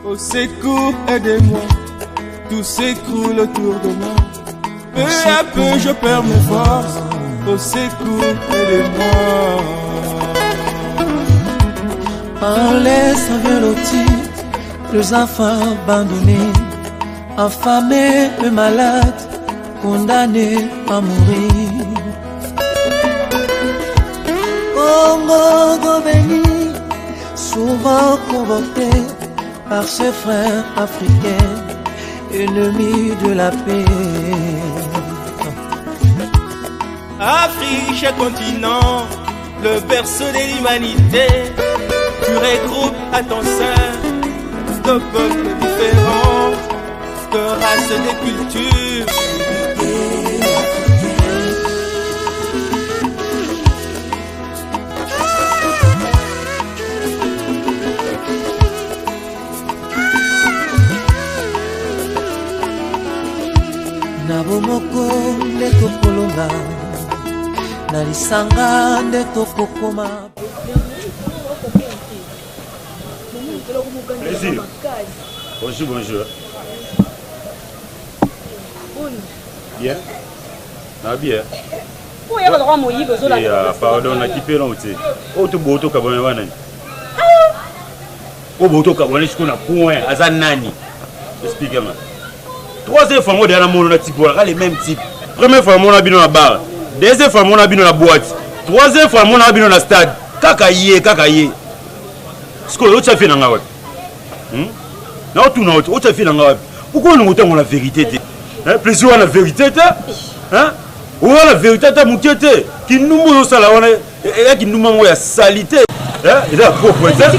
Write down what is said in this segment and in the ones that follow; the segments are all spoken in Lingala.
Au secours, aidez-moi, tout s'écroule autour de moi. Peu à peu, je perds mes forces. Au secours, aidez-moi. En laissant bien loti, les enfants abandonnés, affamés et malades, condamnés à mourir. Congo Gobeni, souvent convoqué par ses frères africains, ennemis de la paix. Afrique, cher continent, le berceau de l'humanité, tu regroupes à ton sein de peuples différents, de races et de cultures. Nabomoko nde tokolonga na lisanga nde tokokoma. Plaisir. Bonjour, bonjour. Bien. Ah bien. Pardon, on a quitté l'autre. Oh, tu bois au cabane wana. Oh, bois au cabane, je connais point. Azanani. Expliquez-moi. Troisième fois, on a mon type, les mêmes types. Première fois, on a bien dans la barre. Deuxième fois, on a bien dans la boîte. Troisième fois, on a bien dans la stade. Kakaye, kakaye. Ce que l'autre a fait dans la web. Non, tout non, autre a fait dans la web. Pourquoi nous avons la vérité? Plaisir à la vérité? Hein? Ou à la vérité, mon quête qui nous mouille au salon et qui nous manque la salité. Il est à propos de ça.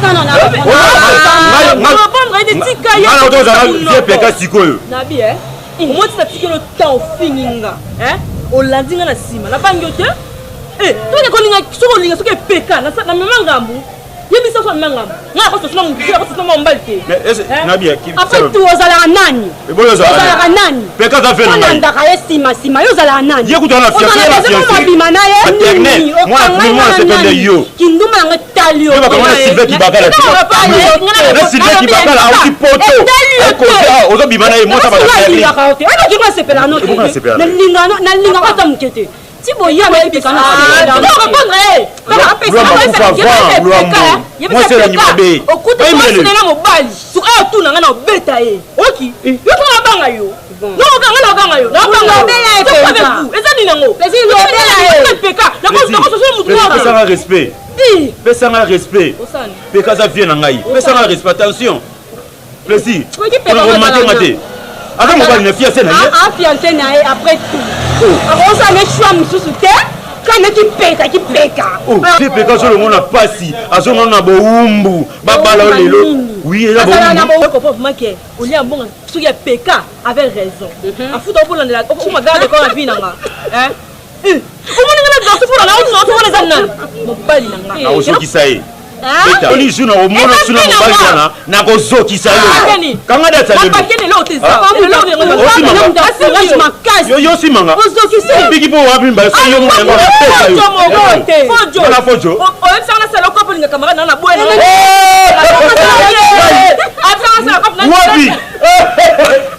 Si vous y avez des canards, non, répondrez. Moi, c'est la nimabé. Au coup de poing, c'est la mobile. Sur un tour, on a bétaillé. Ok. Il faut la bangayo. Non, on a bangayo. Non, on a bétaillé. Et ça, dit non. C'est une péka. La cause de la chose, c'est un respect. Fais un respect. Péka, ça vient en aïe. Fais un respect. Attention. Plaisir. On a maté. Avec mon bal, fiancé après tout. On s'en est choix, monsieur Souté. Quand on est qui péka. Oh, c'est péka sur le monde a passé. À ce moment, on a beau umbu. Babala lelo. Oui, il a beau umbu. On y a bon, ce qui est péka avait raison. À foutre au bout de la. On m'a gardé quand la vie n'a pas. Hein? Comment on a gardé pour la route, on les a non. Mon bal, il n'a pas. Ah, au qui ça est. On y joue au monde sur le mobile na ko zo ki sayo kanga da tsa lelo pakene lo tesa yo yo simanga zo ki se bigi bo wa bimba so yo mo ngo na pesa yo fojo na fojo o yesa na sala ko polinga kamera na bwena wapi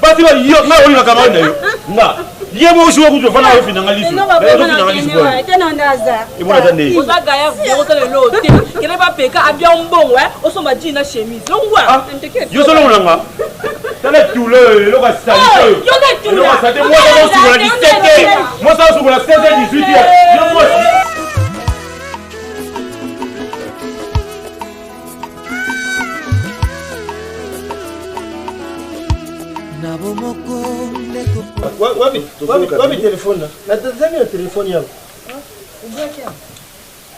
basi yo na oli na kamera na yo na yebo ushwa kuzo fana yo fina ngalizo yo fina ngalizo kwa tena ndaza ibona tande uzaga ya yo tele lo te kile ba peka abia mbongo o so ma jeans na chemise longwa yo solo nganga tele tulo lo ka salito yo de tulo lo ka salite moi ça sur la 17 moi ça sur la 16 18 yo moi Wapi telefoni na? Natazamia na telefoni yangu.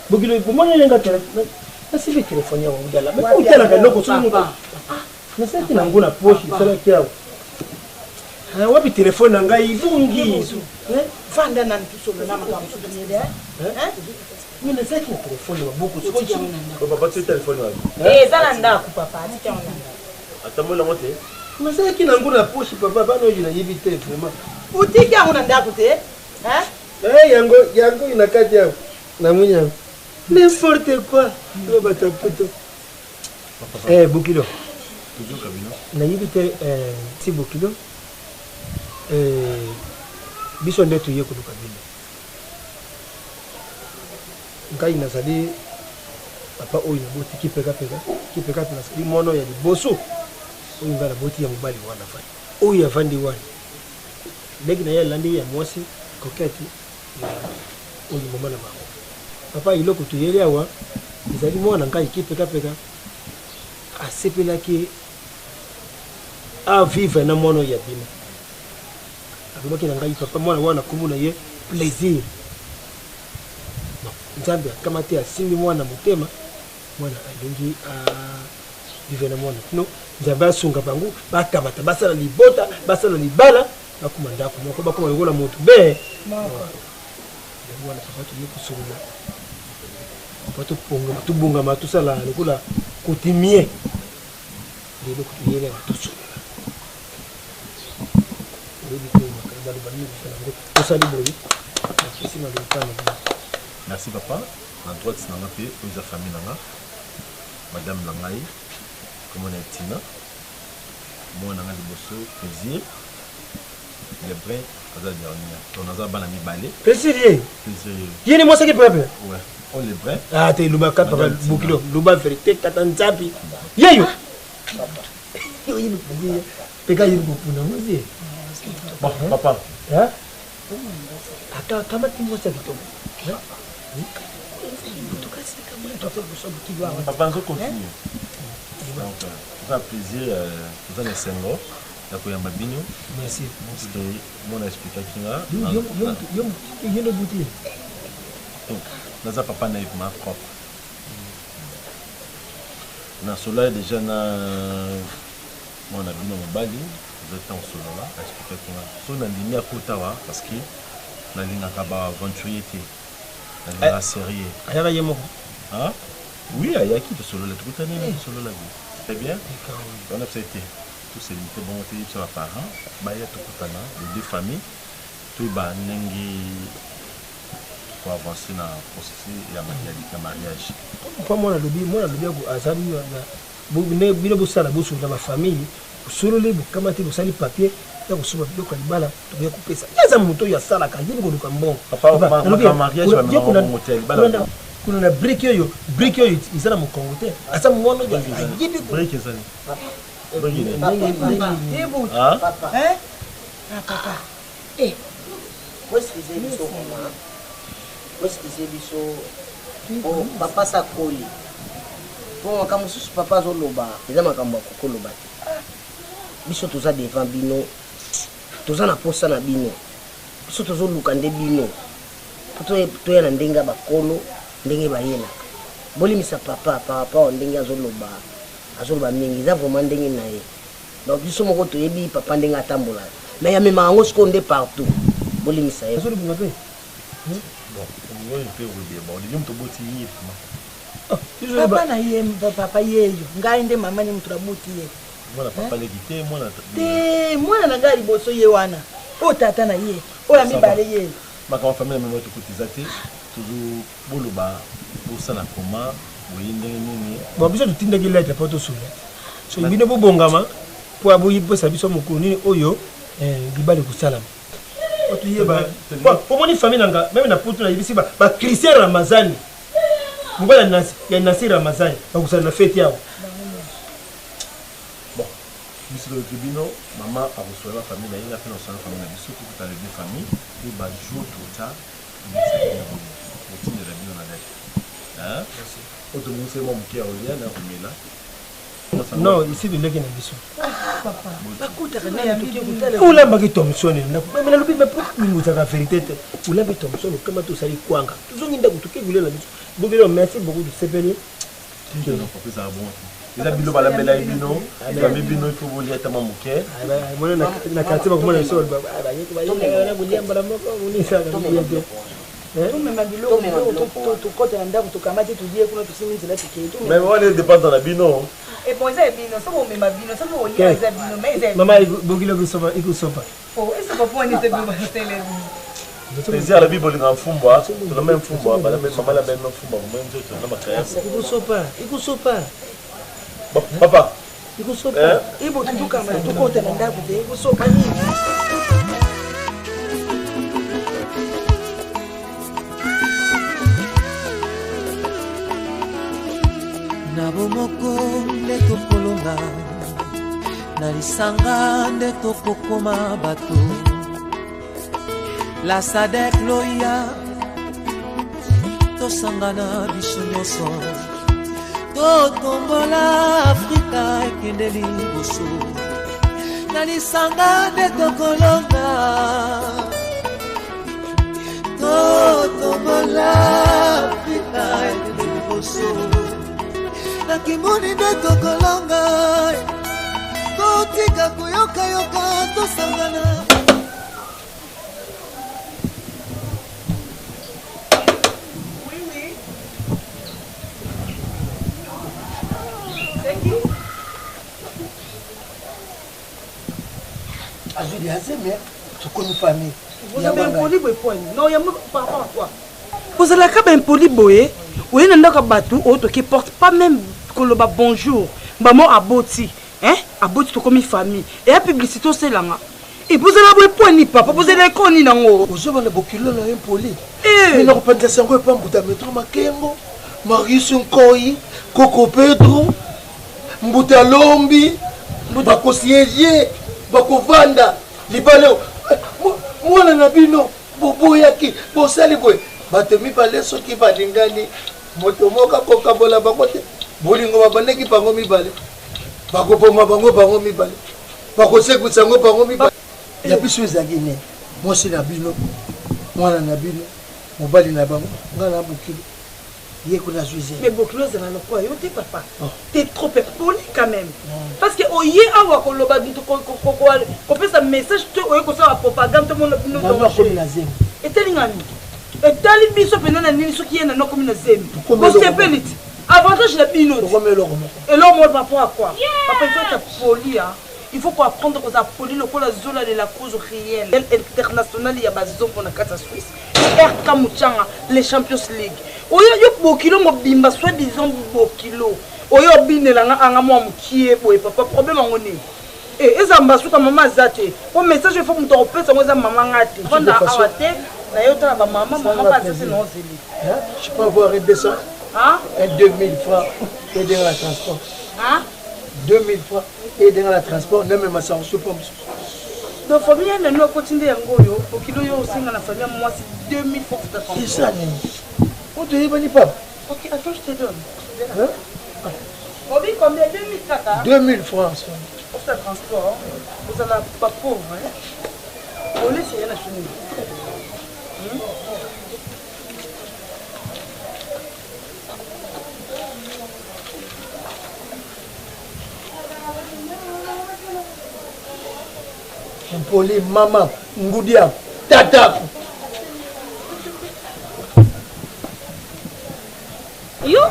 Bugilo kumoni lenga telefoni. Nasibi telefoni yangu ngala. Mimi utela kanoko sumu. Na sasa na nguna poshi sana kiao. Wapi telefoni na ngai vungi. Fanda na ntusome na makamu sutumide. Mimi nasema telefoni wa buku sio. kwa papa tu telefoni wapi zala ndaku papa atikaona atamona mote. Masaya kina nguna poshi papa bano jina hivi te vraiment. Utiki yangu ndaku te? Yango inakati yangu. Na munya. N'importe quoi. Lo bataputo. Bukilo. toujours Kabino. nayebi te ti bokilo biso nde toye koluka bino ngai nazali papa oyo naboti kipekapeka nazali mwana ya liboso oyo ngai naboti ya mobali wana avandi oyo avandi wana ndenge na ye alandi ya mwasi koketi oyo mama na bango papa eloko toyeli awa ezali mwana ngai kipekapeka asepelaki avivre na mwana oyo ya bino alobaki na ngai papa mwana wana kombo na ye plaisir nzambe akama te asimbi mwana motema mwana alongi avivre na mwana kino nzambe asunga bango bakamata basala libota basala libala bakoma ndako moko bakoma lokola moto be wana papa toye kosolola papa tobongama tosala lokola coutumier lelo kutuyele batosolola merci papa na droite nanga mpe oza famille nanga madame nangai komona etina mwana nanga liboso plaisir le brin aza dernier to naza bana mibale plaisir ye yeni mwasaki pepe ouais on le brin ah te luba kat papa bukilo luba vérité kata nzapi yeyo yo yibi bugiye peka yibi kupuna mwazi bon papa hein ata kama timwasa kitomo papa nzo continue donc ça plaisir tout ça sengo la koyamba bino merci parce que mon expliqué nga yo no buti naza papa na ma propre na sola déjà na mon abino mobali vous êtes en solo là expliqué nga so na ndimi akotawa parce que na linga kaba aventurier na la série ayaka ye moko ah oui ayaki de solo la tout année solo la vie très bien on a accepté tout c'est limité bon on sur les parents bah il y a tout kutana les deux familles tout ba nengi pour avancer dans le processus et mariage pas moi lobi azali na bino bosala boso na ba famille solo le bukamati bosali papier ya kosuba biloko libala toya kopesa yaza moto ya sala ka yini koluka mbongo papa mariage wa mbongo hotel libala kuna na brick yo izala mokongo te asa mwana ya yibi brick ezali papa papa où est-ce que c'est biso papa sakoli bon makambo susu papa azoloba eza makambo akokoloba te biso toza devant bino toza na posa na bino biso tozoluka nde bino toya na ndenge ya bakolo ndenge bayenaka bolimisa papa par rapport ndenge azoloba mingi eza vraiment ndenge na ye donc biso moko toyebi papa ndenge atambola mais yamemaka yango sikoyo nde partout bolimisa ye azolobunga mpe papa na ye papa yeyo ngai nde mama ni mutu nabuti ye mwana na ngai liboso ye wana oyo tata na ye oyo amibale ye makambo famille na mema tokotiza te tozoboloba bosala koma boye ndenge nini bon biso totindaki lettre mpo tosula so bino bobongama mpo aboyipesa biso mokolo nini oyo libali kosalama otoyeba omoni famille nanga meme na poto nayebisi bachristien ramazani mobala ya nasi ramazani bakosala na fete awa bon biso toyoki bino mama akosola famille na ye nga mpe naosala famille na biso tokota les deux familles mpe bajour tota otindela bino na lettre otomongisema moke ya olia na komela non ici bileki na biso bakutaka nani toki kutala olambaki thomson nalobi mingozaka vérité te olambi thomson okama tosali kwanga tozongi ndako tokegulela biso bobelo merci beaucoup tosepeli ezala bon eza bino balambela ye bino bami bino ifo bolia tama moke mona na quartier bakomona biso boliambala moko monisaka te tomema biloko tokota na ndako tokamati tudie kuna tosimi nzela tikei mais wana dépendre na bino bon eza bino soki omema bino soki olia eza bino mais eza mama bokiloko ikosopa esopa po wani eza bino basele plaisir la bible olinga mfumbwa tolombe mfumbwa mama labeme mfumbwa komwe nzoto na makayasi ikosopa papa ikosopa ibo tutukama tukota na ndako te ikosopa nini nabo moko nde tokolonga na lisanga nde tokokoma bato la sadek loya tosangana biso nyonso totombola afrika ekende liboso na lisanga nde tokolonga totombola afrika ekende liboso na kimoni nde tokolonga totika koyokayoka tosangana Azuli Azeme, tu connais famille. Vous avez un poli boy. Non, il y a par rapport à quoi? Vous avez un poli boy. Vous avez un bateau autre qui porte pas même qu'on le bat bonjour. Maman a boti. Hein? A boti tu comme une famille. Et la publicité c'est là. Et vous avez un point ni papa. Vous avez un con ni nango. Vous avez un bokilo là un poli. Mais non pas de ça on pas mbuta metro makengo. Marius Nkoi, Coco Pedro, Mbuta Lombi, Bako siéger. Bakovanda libalo mwana na bino bobo yaki bosali boy bato mibale soki balingani moto moka kokabola bakote bolingo babandeki bango mibale bakopoma bango mibale bakosekusa ngo bango mibale ya biso ezaki ne mwasi na bino mwana na bino mobali na bango ngana bukili mais beaucoup de gens n'ont pas eu papa. T'es trop poli quand même. Parce que au yé avoir qu'on le bat qu'on fait un message tout au yé qu'on soit la propagande tout le monde nous donne. Et tel ingami. Et tel biso pendant ni ce qui est dans nos communautés. Parce que pelit. Avantage la bino. Et l'homme on va pas quoi. Papa il faut être poli hein. Il faut qu'on apprendre qu'on a poli le la zone de la cause réelle. Internationale il y a bazon pour la carte Suisse. RK Mouchanga les Champions League. Oyo yo bokilo mo bimba soit disons bokilo. Oyo binelanga anga mo mukie boy papa problème ngoni. Eza mbasuka mama zate. O message faut mto opesa ngoza mama ngati. Fonda awate na yo tala ba mama pas c'est non zeli. Je peux avoir un dessin. Hein? 2000 francs et dans la transport. Hein? 2000 francs et dans la transport même ma ça on se pompe. Donc famille na no continue ngoyo bokilo yo singa na famille moi c'est 2000 francs pour ta transport. C'est ça né. On te dit pas. Ok, attends, je te donne. Hein? Bobby, combien? 2000 kaka? 2000 francs. Pour ce transport, vous allez pas pauvre. On laisse rien à finir. Poli, maman, Ngoudia, tata. Yo,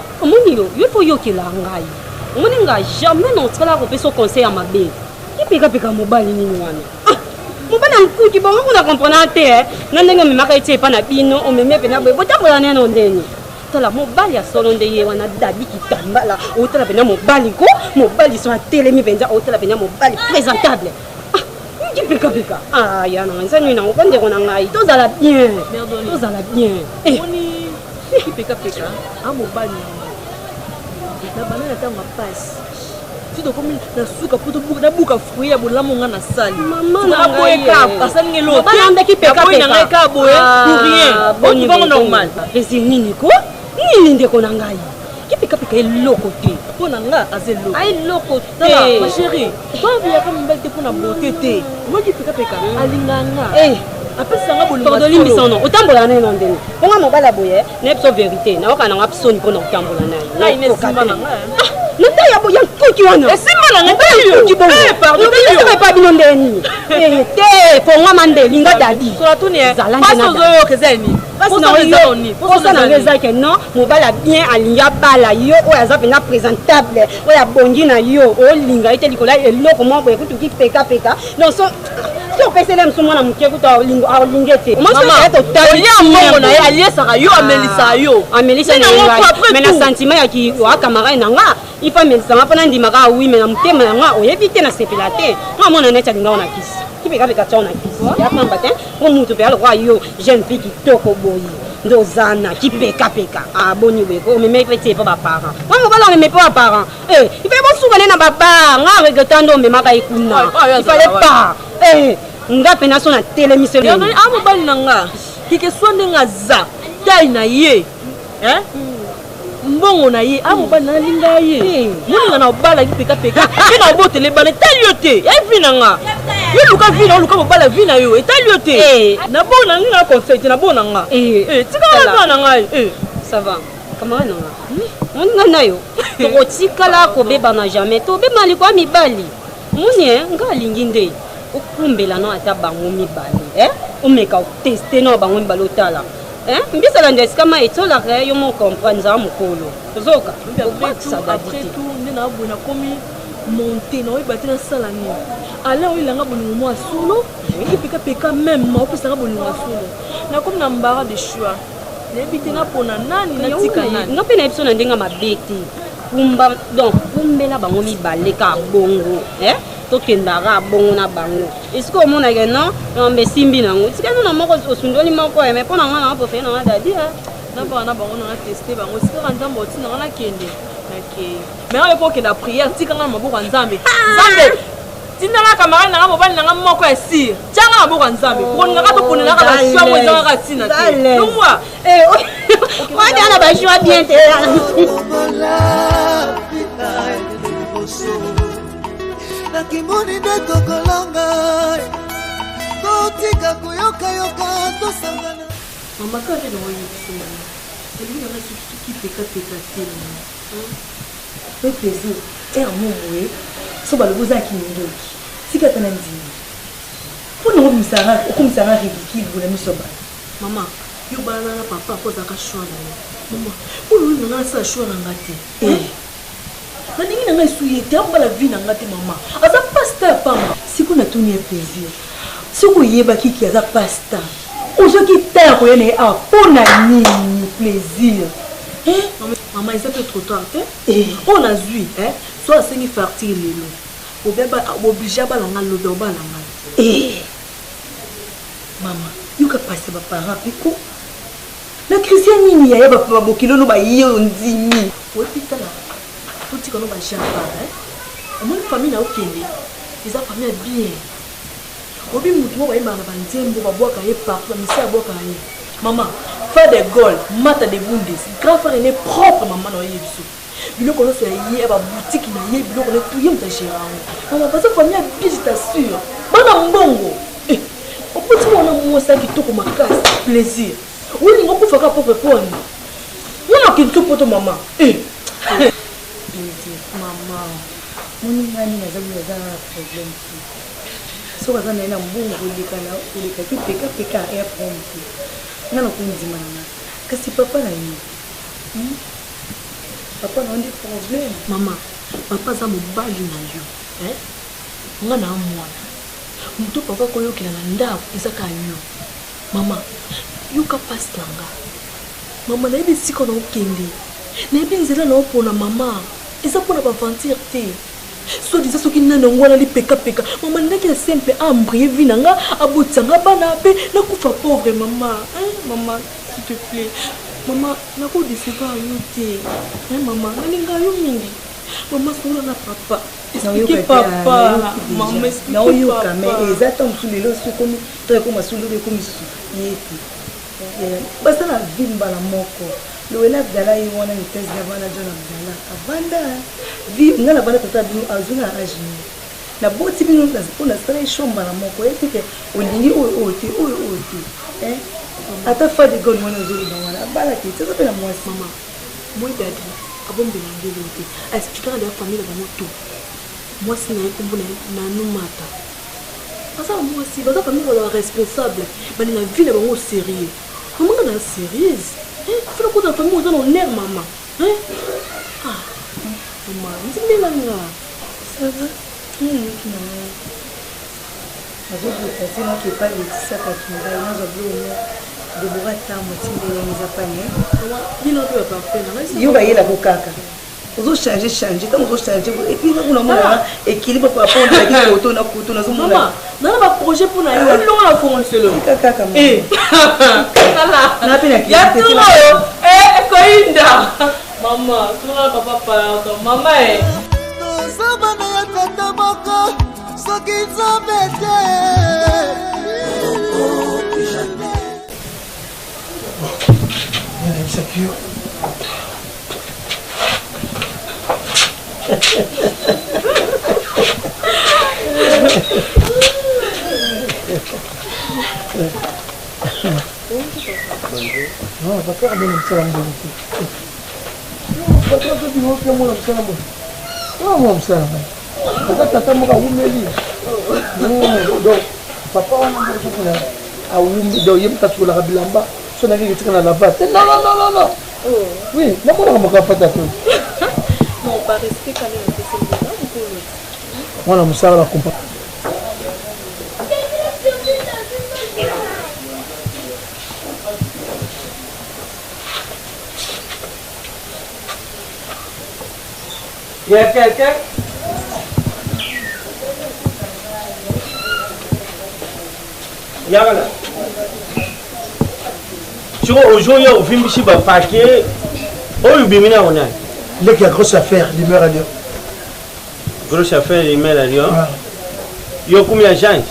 yo faut yo qui la ngai. On n'a jamais non là qu'on peut se conseiller à ma belle. Qui pika mobile ni wana. Mobile en coup qui bon on a comprendre terre. Nanga me makaite pa na bino on me mpe na boy. Botambola na no ndeni. Tola mobile ya solo ndeye wana dabi ki tambala. Otala pena mobile ko, mobile sur la télé mi benza otala pena mobile présentable. Qui pika. Ah ya na nza ni na on ndeko na ngai. Tozala bien. Tozala bien. Qui pika a mobile na banana ta ma passe tu dois comme na suka poto na buka fruit ya bolamu nga na sali maman na boeka asali ngelo bana anda ki pika na ka boye pour rien bon normal ezi nini ko nini ndeko na ngai ki pika eloko te pona nga azelo ai loko te ma chérie toi via comme belle te pona beauté te moi ki pika alinganga apesanga bolimo pardon biso non otambola na ndeni ponga mobala boye na biso vérité na oka na ngapsoni pona otambola na ina sima na nga nta ya boya kuki wana esima na nga kuki bon pardon biso pas bino ndeni te ponga mandeli nga dadi so tuni zalanga na zo kezeni parce na yo ni pour ça na ngeza ke non mobala bien alinga bala yo oya za pena présentable oya bongi na yo olinga ite likola eloko mo boye kutuki peka non so si on fait cela, on a mon cœur à l'ingété. Moi, c'est total. Il y a un moment, il y a ça, yo, Amélissa, yo. Amélissa, mais le sentiment qui, camarade, il faut me ça pas ndima ka oui mais na mutema nga oyebite na sepelate nga mona neta linga na kisi kipeka peka tona kisi ya pamba te ko mutu pe alwa yo jeune fille qui toko boyi ndozana kipeka ah boni we ko me me fete pa ba parents moi mo bala me pas parents il fait bon souvent na baba nga regretando me maka ikuna il fallait pas nga pena so na télémission ya ngani amo bali nanga kike swande nga za tai na ye mbongo na ye amobali na linga ye moninga na obala kipeka ina obotele bana etali yo te evina nga yo luka vina oluka mobala vina yo etali yo te na bona nginga conseil te na bona nga tikala bana ngai ça va camarade nga moninga na yo tokotikala kobeba na jamais tobeba likwa mibali moni nga alingi nde okumbela no ata bango mibali omeka oteste no bango mibali otala mbisala nde esikama etolaka yo mo comprendre nzala mokolo tozoka après tout nde na abona komi monte na oyeba te nasala nini ala oyelanga bolingo mwa solo ekipekapeka meme maopesanga bolingo ya solo nakomi na mbara de choix nayebi te napona nani natika nani nga mpe na yebi so na ndenge mabe te kumba donc kumbela bango mibale ka bongo tokendaka bongo na bango esiko omonake non mbe simbi nango tika no na moko osundoli moko me mpo na nga nanga pofe nanga dadi nabaka na bango nanga teste bango sikaka nzambe oti nanga nakende nakei me nga mpo okenda priere tikanga na maboko ya nzambe nzambe tindanga camarade nanga mobali nanga moko ya sire tianga na maboko ya nzambe poningaka toponelaka bashwango ezangaka ntina te nomwa odia na bashwa bien te nakimoni nde tokolanga kotika koyokayoka tosangana mama kaka na oyebisana elingi nanga susu kipekapeka te pe plaisir momoye so balobi ozalaki mindoki sikata na ndimi mpona okomisanga ridicule bona miso bana mama yo bana na papa mpo ozalaka shwa na yo mama mpona oyo nanga nasala shwa na nga te naningi nanga esu ye te ambala vi na nga te mama aza pasta ya pamba siko natuni ya plaisir soki oyebaki ki aza pasta ozwaki tala koya na ye awa mpo na nini plaisir mama eza mpe trop tard te oyo nazwi so asengi fartir lelo oblige abalanga lobe obalanga mama yoka pasi baparent peko na christian nini yaya babokilolo baye oyo ndimi oyepitala totika no bajapara omoni famille na okende eza famille ya bien obi mutu mo bayembaka na banzembo babwaka ye partout bamisi abwakaka ye mama frère de gaulle mata de bundes grand frère ene propre mama na oye biso biloko nyonso ya ye baboutique na ye biloko ne tuye moto agéra yango mama baza famille ya bien je t'assure bana mbongo opoti mwana mwasi ya kitoko makasi plaisir olinga okufaka propre poni wana okindi poto mama mama moningani naza problème te soki aza naye na mbongo olekaki pekapeka air pompe nga na kondima nanga kasi papa na ye papa na ndi problème mama papa aza mobali na yo nga na mwana moto papa koyokela na ndako ezaka yo mama yoka pasi na nga mama nayebi esika na okende nayebi nzela na opona mama eza mpona baventure te so diza soki nani yango wana lipekapeka mama ndaki ya simple ambrie vi na nga abotisanga bana mpe nakufa pauvre mama mama s'il te plaît mama nakodecevoir yo te mama nalinga yo mingi mama solo na papa explique papa mama explique papa mais eza ta mosu lelo sokomi to ekoma solo ekomi su yete basa na vie mbala moko loela abdala ye wana mitese na bana john abdala avanda vi nga na bana tata bino azwi na age ni na boti bino mpona sala eshomba na moko ete ke olingi oyo te oyo te ata fa de gol mwana ozoloba wana abalaki te aza mpe na mwasi mama moyedadi abombela ngeli te aexplikaka de ya famille na bango to mwasi na ye kombo na numata baza mwasi baza famille bazala responsable balinga vie na bango sérieux mamanga na sérieuse fina koza na famille oza na honneur mama mama ndimbenanga sava ninoki na ngai azobota senaki epai etisakaki ngai nazwa biloko debora tambo tindele eza pane bino mpe baparfait yo bayelako kaka Vous changer, quand vous changez, et puis vous avez un équilibre par rapport à la photo, na couteau, na zoom. Maman, on a un projet pour nous. On a fait le caca. Eh, il y a tout le monde. Eh, Koinda. Maman, tout le monde, papa, pardon. Maman, eh. Non, papa a bien le salam de vous. Papa a dit mon salam. Non, mon salam. Papa a mon oumeli. Donc, papa a mon oumeli. Donc, il y a pas de la bilamba. Ce n'est pas la batte. Non. Oui, non, on n'a pas de tout. Non, pas rester quand même un peu celle-là. Moi, on a ça la compagnie. Il y a quelqu'un? Yagala. Aujourd'hui, au film, je vais paquet. Oh, il y a une grosse affaire, les mères à Lyon. Grosse affaire, les mères à Lyon. Il y a combien de gens?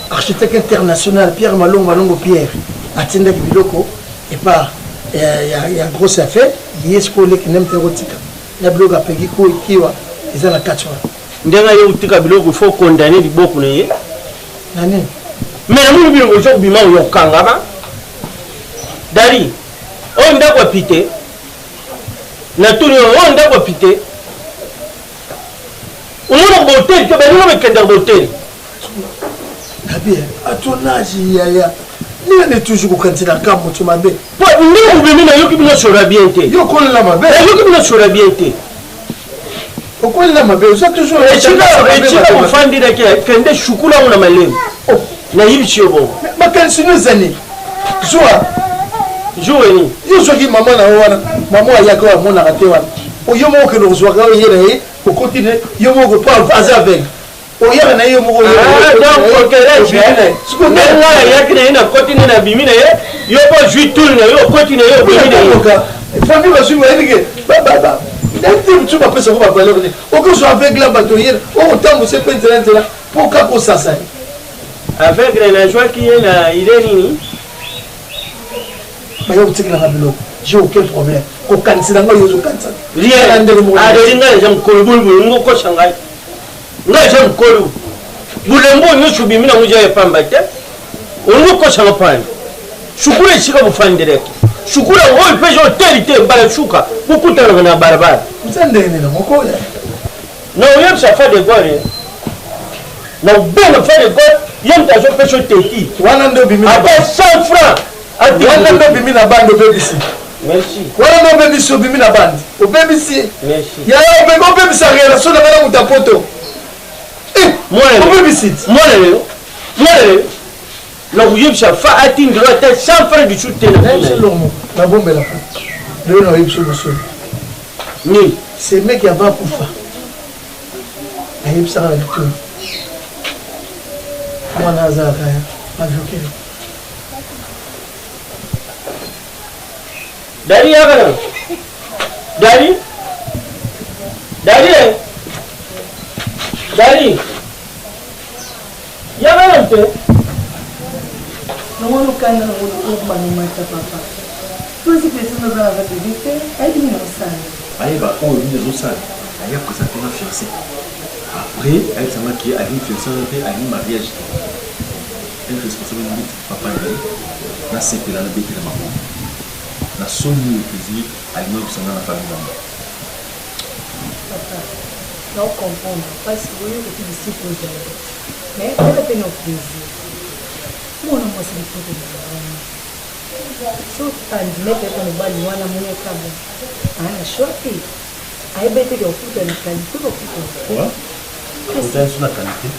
Architecte international, Pierre Malongo Pierre, à Tindek Biloko, et pas, il y a une grosse affaire, il y a ce qu'on est érotique. Il y a bloc à Pegiko et Kiwa, ils ont la 4 heures. Il faut condamner du beau pour les. Nani? Mais nous, nous avons dit que nous avons Dari, on doit piter. Naturellement, on doit piter. On a un hôtel, tu vas nous mettre dans l'hôtel. À ton âge, il y a. Nous on est toujours au candidat quand tu m'as dit. Nous, nous sommes bien été. Yo, qu'on l'a ma belle. Nous sommes bien été. Pourquoi il l'a ma belle? Vous êtes toujours. Et tu vas me faire dire que des chocolats on a malé. Naïf, c'est bon. Mais quand c'est nos années. Joie. Joue. Yo, je dis maman, maman, il y a quoi? Mon arrêté. Au yom que nous jouons, au continuer, yom que pas avec. Donc, il y a une continue à biminer, il n'y a pas juste tout, il y a continué à biminer. Il faut que je me dise tu vas pas savoir parler. Aucun soit avec la bataille, autant vous savez peut-être là, pour qu'à pour ça. Avec la joie qui est là, il est nini. Mais il y a j'ai aucun problème. Aucun candidat, il y a aucun candidat. Rien, j'aime Kolboul, nous Shanghai. Nga j'aime Kolou. Boulembo, nous sommes bien, nous n'avons pas battu. On nous coche en panne. Choukoué, c'est comme fan direct. Choukoué, on peut jouer telle balachouka. Beaucoup de temps, on a barbare. Vous êtes derrière mon collègue. Non, il y a ça fait des goles. Non, bien fait des goles. Il y a un tas de pêches tétis. Après 100 francs. Bimi na bande au BBC. Merci. Voilà mon BBC au Bimi na bande. Au BBC. Merci. Il y a un BBC à relation avec la poto. Moi, au BBC. Moi, là où il y a ça fait atteindre la tête 100 francs du soutien. C'est l'homme. La bombe est là. Le nom est sur le sol. Oui. C'est le mec qui a pas pour ça. Il y a ça avec tout. Moi, Nazar, pas vu. Dari apa? Dari? Ya mana tu? Não no canal o mata papa. Tu se pensa na brava de vite, aí não sabe. Aí va o ele não sabe. Aí a coisa tem uma fiancée. Après, elle s'en va qui a une fiancée et a une mariage. Elle fait responsabilité papa et na c'est là la bête de maman. Na somme o plaisir alimento que na família. Papa, não compreendo, mas eu que tive ciclo de né? Vale a pena o plaisir. Como não posso de tudo de so tanto, né? Porque no baile wana mulher cabo. Ana shorty. Aí bete que eu puto na qualidade, tudo puto. Quoi? Você isso na qualidade?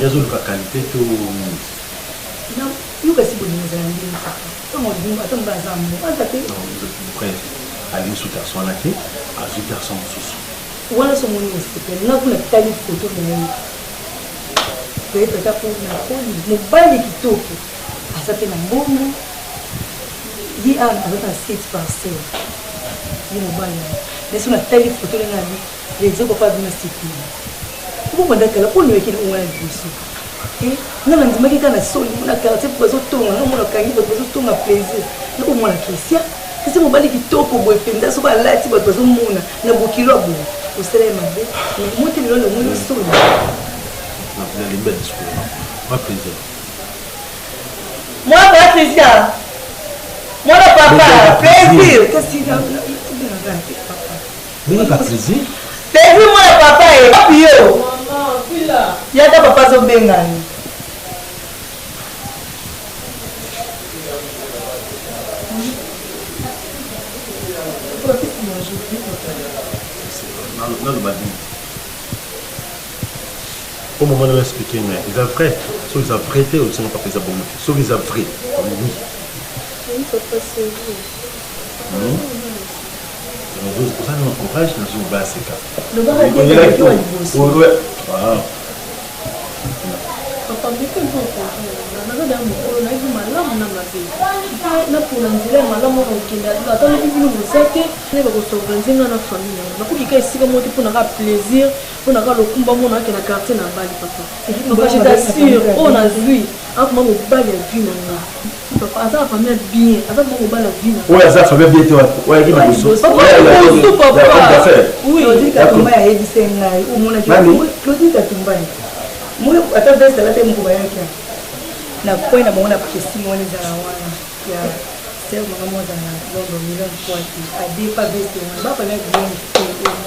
Eu sou na qualidade que não, eu que se bonito ainda. Estamos juntos, estamos casando. Mas até. Não, você não conhece. aller sous garçon là qui à sous garçon sous wana so moni c'était na kuna tali photo na peut-être pour na koni mobali kitoko asape na mbongo yi a na 6 parcelles yi mobali mais sur la tali photo na nani les autres pas venir citer pour moi d'accord pour nous qui on a vu ça et na ndima ki kana soli na quartier pour zo tonga na mona kangi pour zo tonga plaisir na ko mona kesia kasi mobali kitoko boy penda so ba lati ba zo mona na bokilo bo o sele mabe muti lo lo mona soli na vous allez belle discours pas plaisir moi Patricia moi le papa plaisir qu'est-ce qu'il a mais pas plaisir plaisir moi le papa et papio maman fila yaka papa zo bengani non le badin au moment de l'expliquer mais ils ont vrai soit ils ont prêté ou sinon pas fait ça bon soit ils ont vrai oui pour ça nous encourage dans une base c'est cas le bar est bien ouais ah papa biko nko na ndio mkolo na hivi malamu na mabe na pula nzile malamu na ukenda ata ni bibi muzake ne ba ko sorganzinga na famille na kukika isika moti pona ka plaisir pona ka lokumba mona ke na quartier na bali papa donc je t'assure on a vu ak maman bali ya vie na papa ata famille bien ata maman bali ya vie na ouais ça famille bien toi ouais qui va so papa oui Claudie Katumba ya yebise ngai o mona Claudie Katumba moi ata veste la te mkuba yake na kwenda muona kesi ngoni za wana ya sio mama moja na londo milioni kwa adipa veste na baba na bien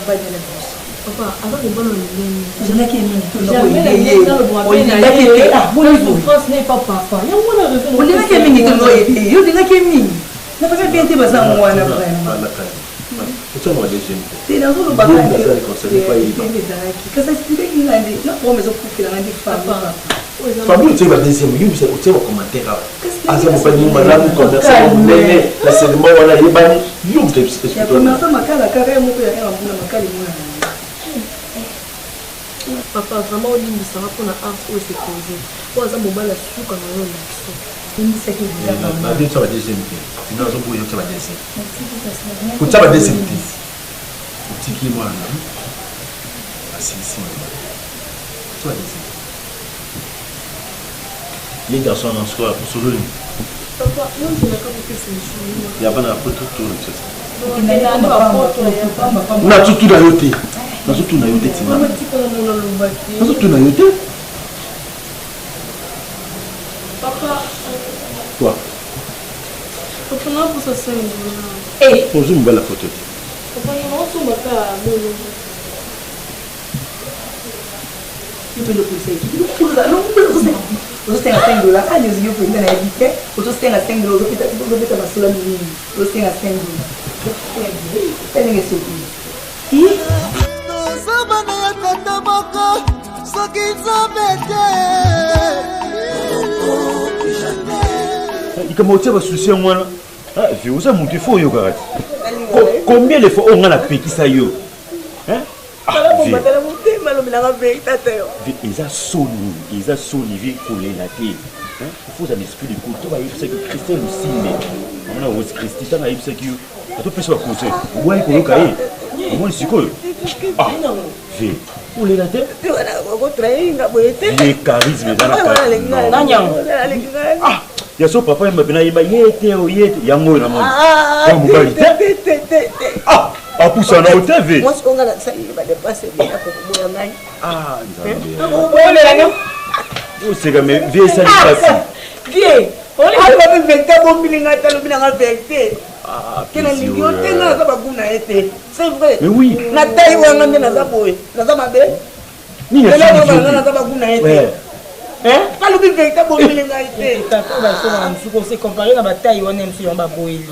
mbanya na bosi papa ava de bonne ligne je n'ai qu'une minute on a été bonne France n'est pas papa ya mona raison on n'a qu'une minute no yete yo dinga qu'une minute na pas bien te baza mwana vraiment c'est moi deuxième c'est dans le bac que ça explique qu'il a dit na promesse au couple la dit femme famille tu vas deuxième you c'est au commentaire asa mfanye malamu conversation nene na seulement wana yebani you te explique ya première fois makala kare mo ko ya ngambuna makali mwana papa vraiment olimbisa pour na art ou c'est causé pour ça mobala suka na yo lakso limbisa ki na vie tu vas deuxième sinon zo boyo tu vas deuxième pour tu vas deuxième tiki moi là si tu vas deuxième les garçons en soi pour solo papa non je n'ai pas fait ce jour il y a pas na photo tout c'est ça na tout na yote na tout na yote tina na tout na yote papa quoi papa non pour ça c'est eh on zoom la photo papa non on va faire mon tu peux le pousser você tem a $100 ah Deus eu fui na edite você tem a $100 você tá basula menino você tem a $100 tem ninguém subiu e tozabana ya tata moko soki nzambe te ikamotia basusi ya mwana vieux oza moto ifo oyo kaka ti combien de fois oyo nga napekisa yo eza soni vie kolela te faut un esprit de culture bayebisaki Christian Lusinde amona osi Christi tanga ayebisaki yo atopesa baconseil oboyi koyoka ye omoni sikoyo vie kolela te ye charisme eza na ya so papa yemba pena yemba yete oyete yango oyo na mobali te apusa na otv oseka me vie esali pasi vie olikobi vecte bombilinga te lobinanga vecte kena lingi otenga naza baguna ye te c'est vrai na tai wanga nde naza boye naza mabe naza baguna ye te kalobi vecte bombilinga ye te tata basomasuko se comparé na batai wana msi yamba boyeli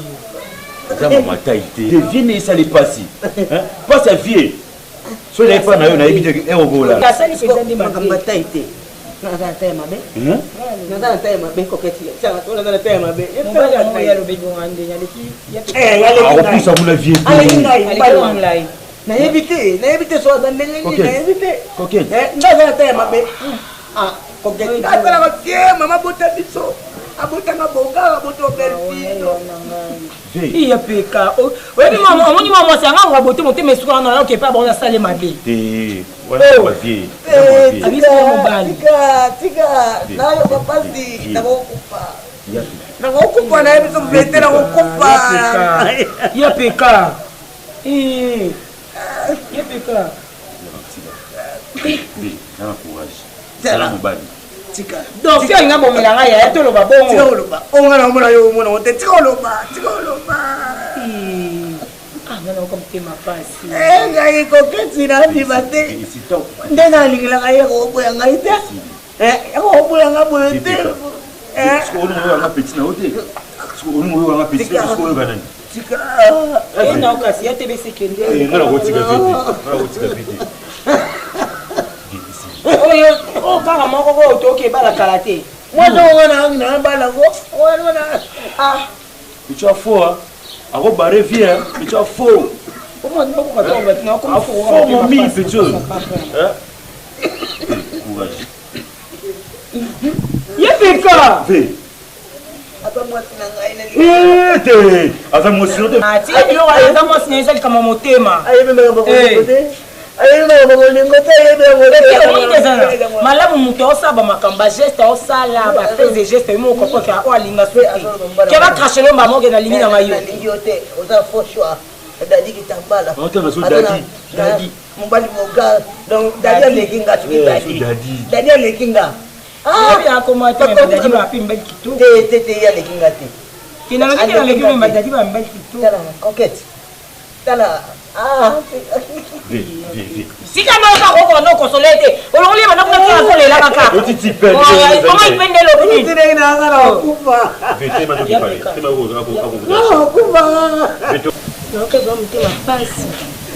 eza mataille te vie ne esali pasi pasi ya vie so nayebi mpa na yo nayebi te erobola makambo batai te naza na taye mabe naza na taye mabe koketi sanga to naza na taye mabe ya lobebi wande akusa mula vie nayebi te so aza ndenge nini nayebi te naza na taye mabe koketi asalaka tie mama bota biso abotanga bonga aboto belfino iya peka oyebi omoni mwa mwasi anga okabote motema esuka na oke pa baoza sale mabe abisaka mobali tika nayo papasi nakokufa nayebi so mbete nakokufa iya peka iya peka donc fi alinga bomela ngai yaya toloba bongo onga na omona yo omona ote tika oloba ngana oko motema pasi ngai koketi na bima te nde nalingelaka ye koboya ngai te yakoboya nga boye te naokasi ya tebesekende oyo kaka moko ko otoki ebala kala te mwana wana na balango tu as faux ako bare vie tu as faux faux mon mi petit courage yepeka aza mwasi tika biloko aza mwasi na ezalikama motema malamu moto osaba makambo ageste osala bapese geste mokopoka o alinga soki ke bakrashe lomba moke nalingi na mayo mobali moga donc dadi alekinga dadi alekinga akoma te dadi bapi mbali kitu te alekinga te kinalokikela leki mba dadi ba mbali kitu kokete tala sika naoka koko no kosole te olongoli bana kuna kila sole la kaka otiti pende koma ipende lo bini tene na ngala kufa vete ma toki pale tema kufa no ke ba mutema pasi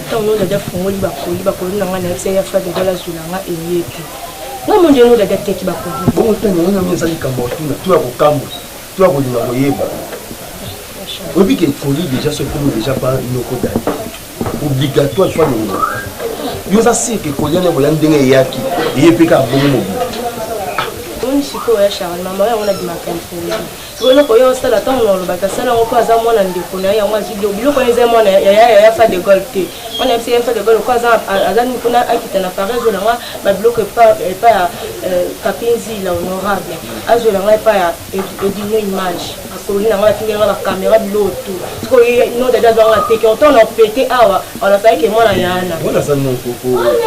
tango dada fungoli bakoli na ngana ya fa de la zulanga eyete na monde no dada teki bakoli bongo tene wana meza likambo tuna tu akokambo tu akolinga koyeba oyebi ke koli déjà ce comme déjà pas inoko dali obligatoire soit le yo za seke kolia na boya ndenge eyaki eyepeka bongo mobili oni sikoyo ya Charles mama yango na bimaka mpona biloko yo osala ntango olobaka sala yango mpo aza mwana ndeko na ye yango azili biloko eza mwana ya fa de gol te wana yebisi ya fa de gol ko aza mpona akita na paris azolanga babiloko epa ya kapinzi la honorable azolanga epa ya edino image akoli nango atingelanga bakamera biloko tu siko no dada azwanga teke otona opete awa onasalaki mwana yana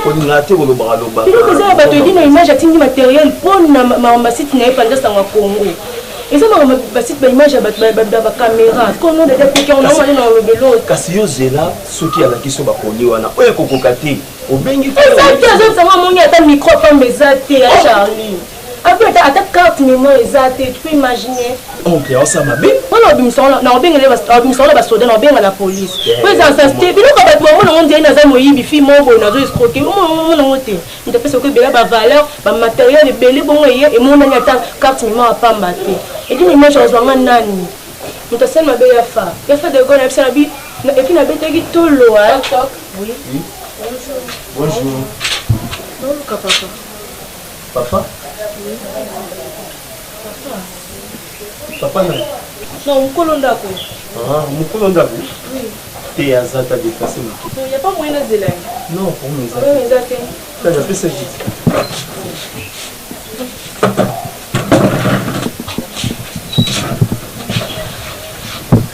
kolinga te kolobakaloba biloko eza ya bato edino image atingi materiel mpona mambasiti na ye mpanza sanga kongo eza basite baimage ya bato bakamera kono dada teke onaomane na olobelo kasi yo zela soki alaki so bakoli wana oyo ekokoka te obengi eza te azosanga mongi ata micropombe eza te ya Charlie après ata carte mémoire eza te tu peux imaginer oncle aosa mabe wana obimisaona basoda na obenga la police po eza nsasite biloko bato bamonango ndiai naza moyibi fi moboye nazo escroke omonango te mitapesa oko ebela bavaleur bamateriel ebele bongo eye emonani ata carte mémoire apamba te edina image azwanga nani moto asali mabe ya fa de gone abisa na bi epi nabetaki tolo oui bonjour noluka papa papa papa na non mokolo ndako mokolo ndako te aza ta déplacé moto il y a pas moyen de zela non pour moi eza te tana pesa vite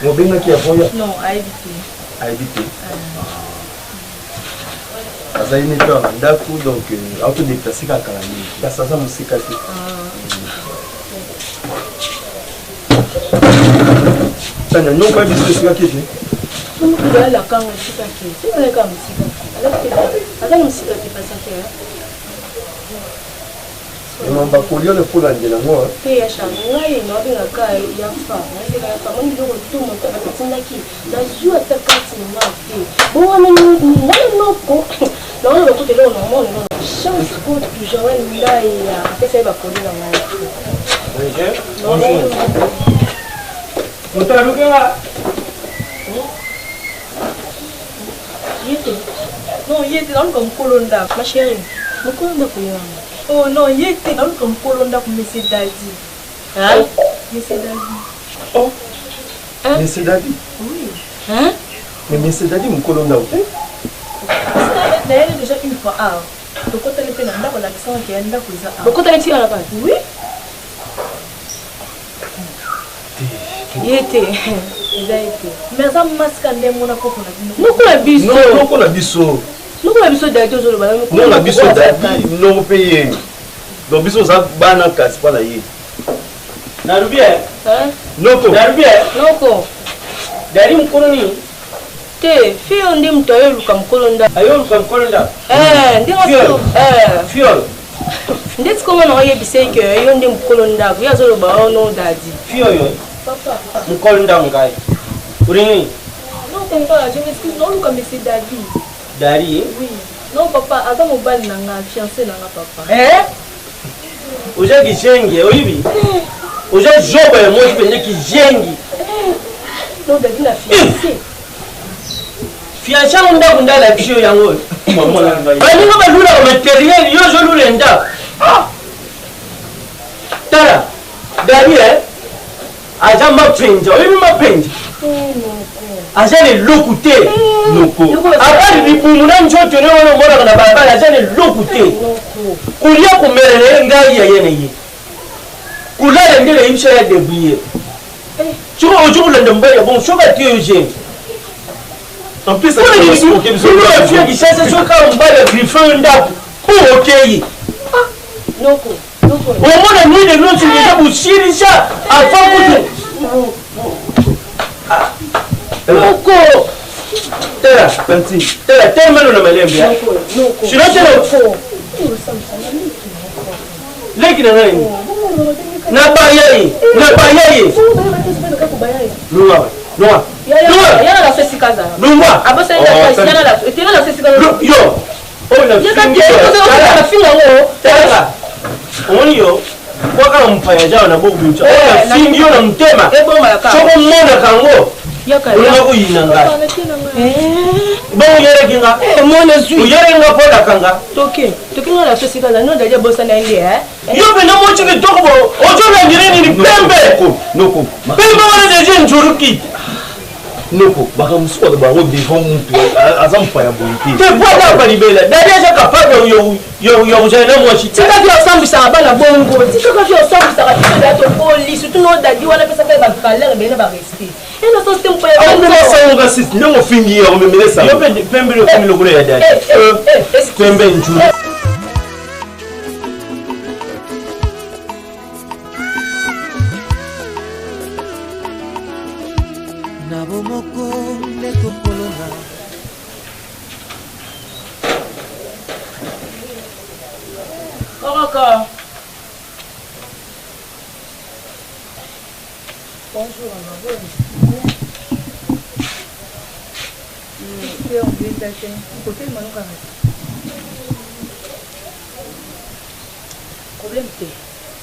mobengaki ya voya non ayebi te azali neti awa ndako donc autodéplace kaka na nini kasi aza mosika te tanya nyongo ya bisika esika kete alakanga esika te alaka mosika aza na mosika te pasake bakoli oyo mpona nzela ngo te ya Charles ngai nabengaka ya fa naezeka ya fa moni biloko to moto bakatindaki nazwi ata kati mama te bowana noko naona lokuta eloko namona chance ko toujours ndaya apesa ye bakoli na ngai. Bonjour. Moto alukenga. Yete. Non, yete naluka mokolo ndako. Ma chérie, mokolo ndako yanga. Oh non, yete naluka mokolo ndako Monsieur Dadi. Hein? Monsieur Dadi. Oh. Monsieur Dadi. Oui. Hein? Mais Monsieur Dadi mokolo ndako te. D'ailleurs déjà une fois ah. Pourquoi tu as été là pour la question qui est là pour ça? Pourquoi tu as été là-bas? Oui. Yete. Mais ça masque ndé mona ko na bino. Noko na biso. Noko na biso. Noko na biso Dadi zo ba. Noko na biso Dadi no payer. Donc biso za bana kasi pa na ye. Na rubie. Hein? Noko. Na rubie. Noko. Dadi mkono ni. Te, fio ndi mtu ayo luka mkono nda. Ayo luka mkono nda. Ndi ngaso. Fiol. Ndi tsikoma na oye biseke yo ndi mkono nda. Ya zo lo ba ono Dadi. Fio yo. Papa. Mkono nda ngai. Urini. Non, t'es pas, je m'excuse, non, comme c'est Dadi. Dadi? Oui. Non, papa, attends mon bal nanga, fiancé nanga, papa. Oja kishengi, oyibi? Oja joba ya moji penye kishengi. Non, Dadi na fiancé. Fiancé nda kunda la kisho yango. Bani nga balula wa materiel, yo jo lule nda. Tara, Dadi aja mapenja, oyibi mapenja. Aja le lokute. Noko. Abali lipumu na njoto ne wana mona na barabara aja le lokute. Kulia kumelele ngai ya yene ye. Kulala ndele imsha ya debuye. Chuko ojuku le ndembe ya bon shoka tiyo je. En plus ça c'est OK monsieur. Le fille qui chasse shoka mbale griffon nda. Pour OK. Noko. Noko. Au mona ni de l'autre déjà bushirisha avant que Noko. Tera, Panti. Tera, tellement on a malé bien. Noko. Je suis là. Leki na nani? Na bayayi. Na bayayi. Lunga. Lunga. Yana la fesi kaza. Lunga. Abasa yana la fesi yana la fesi kaza. Yo. Oh la fingi. La finga wo. Tera. Oni yo. Kwa kama mpaya jao na bobu mcha. Oh la fingi yo na mtema. Choko mona kango. Ulunga kuyinanga. Bon yere kinga. Mona zui. Yere nga poda kanga. Toke. Toke nga la fesi kaza. No daja bosa na ndi Yo be na mochi ke toko ojo na ngireni ni pembe. Noko. Pembe wana deje njuruki. Noko, baka msuwa da bango devant mtu azampa ya bonité. Te bwana ba libela. Dadia ja capable yo ujana mochi. Tika vya osambisa bana bongo. Tika vya osambisa ka da to poli. Surtout no dadi wana pesa pe ba valeur be na ba respect. Et no so stem po ya. Au moins ça on va six. Ndongo fingi ya omemele ça. Yo pembe le kumi lokule ya dadi. Pembe njuru. Bonjour, maman. Problème te.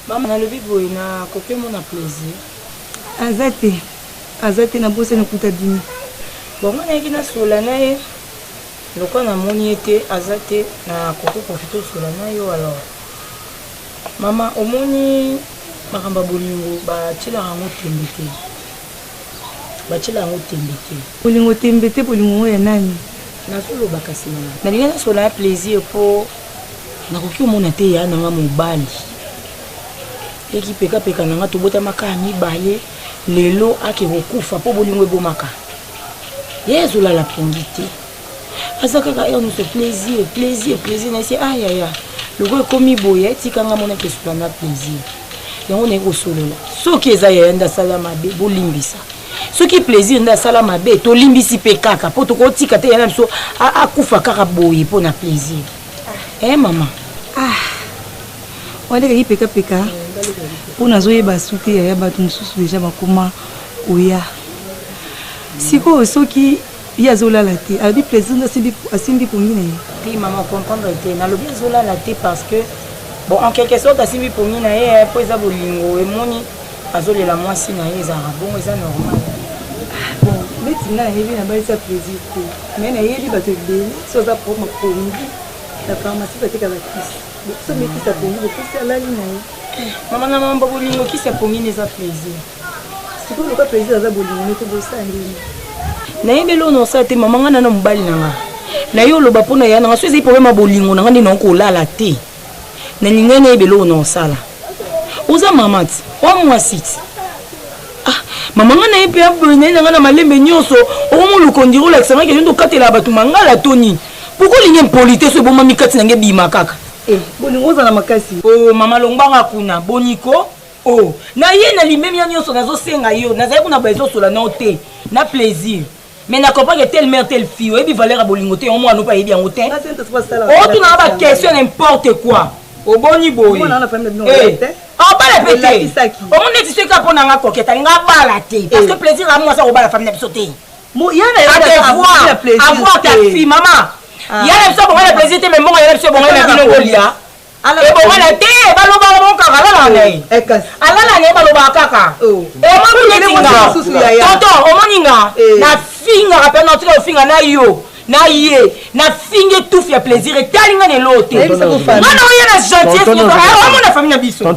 Maman na lebi boy na copain mon a plaisir. Azate na bosse na kuta dini. Bon na yaki na sola na ye. Loko na moni ete azate na koko profiter sola na yo alors. Maman omoni makamba bolingo ba tila rango tembete. Bachila yango tembete. Bolingo tembete bolingo ya nani? Na solo bakasi na. Na linga sola plaisir po na koki omona te ya nanga mobali. Eki peka peka nanga tobota maka mibale lelo ake kokufa po bolingo ebomaka. Yezo la pondite. Azaka ka yo nous plaisir na si aya ya. Loko komi boye tikanga mona ke sola na plaisir. Yango ne ko solo. Soki ezaya nda sala mabe bolimbisa. Soki plaisir nda sala mabe to limbisi pe kaka po to ko tika te yana biso akufa kaka boye po na plaisir. Maman. Wale ka peka peka. Po na zoyeba suti ya batu mususu deja bakoma oya. Siko soki ya zola la te. Abi plaisir nda simbi kongi na ye. Oui maman comprendre te. Na lobi zola la te parce que bon en quelque sorte asimbi pongi na ye po eza bolingo emoni azolela mwasi na ye ezalaka bongo eza normal bon neti nga nayebi na balisa plaisir te me nayebi bato ebele so oza propre pongi na pharmacie batekaka kisi so mekisa pongi bokisi alali na ye mama na mama bolingo kisi ya pongi eza plaisir sikoyo loka plaisir aza bolingo nete bosandini nayebeli ono osala te mama nga nana mobali na nga na yo oloba mpona ya nanga so ezali problème ya bolingo na nga nde naokolala te nalingai nayebeli ono osala oza mama ti wa mwasi ti mama nga naye mpe aboye naye na nga na malembe nyonso okomoluka ondiri olakisanga ke yo ndokatela bato mangala to nini poko olingi mpoli te so ebomami kati nange bima kaka bolingo ozala makasi mama longbanga kuna boniko na ye na limemi ya nyonso nazosenga yo nazali kuna baezosola nao te na plaisir mais na comprends que telle mère telle fille oyebi valeur ya bolingo te omwana no pa yebi yango te otunanga baquestion n'importe quoi oboni boye bala pete omoni neti soki mpo nanga kokete alinga bala te parce que plaisir ya mwasi akobala famille na biso te avoir ta fille mama yana biso bongo na plaisir te mais mbongo yana biso bongo na bino kolia ebongana te balobaka bongo kaka alala na ye alala na ye balobaka kaka omoni netinga tonton omoni nga nafingaka mpe natika ofinga na yo na ye nafingi etufu ya plaisir etalinga lelo te ngana oye na gentillesse omona famille na biso oyo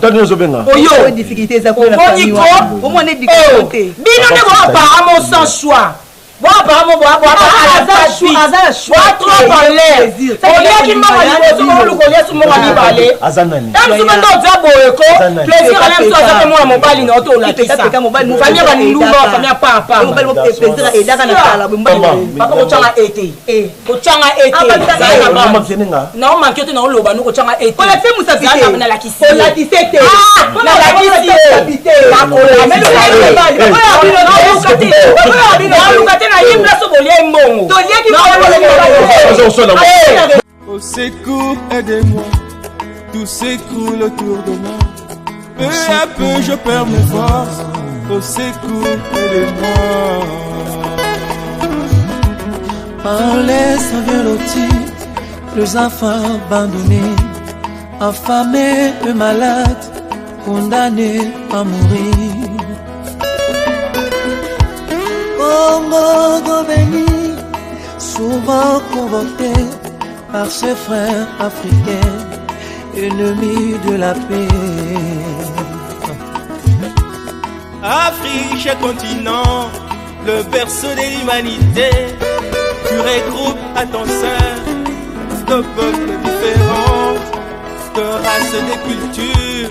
bino nde boapara mon sans choix boapara trop en l'air oliaki mbongo liboso molukolia sumonga mibale tamisuba nde oza boyeko plaisir ala biso aza mpe mwana mobali na oto olakisa famille ya banilumba famille ya papa papa kotyanga ete kotyanga ete naomanki ote naoloba no kotyanga ete nalakisi te naluka te na yimla so bolia mbongo Au secours, aidez-moi, tout s'écroule autour de moi. Peu à peu, je perds mes forces. Au secours, aidez-moi. On laisse un loti, les enfants abandonnés, affamés et malades, condamnés à mourir. Congo d'Obéni, souvent convoqué par ses frères africains, ennemis de la paix. Afrique, cher continent, le berceau de l'humanité, tu regroupes à ton sein de peuples différents, de races et de cultures.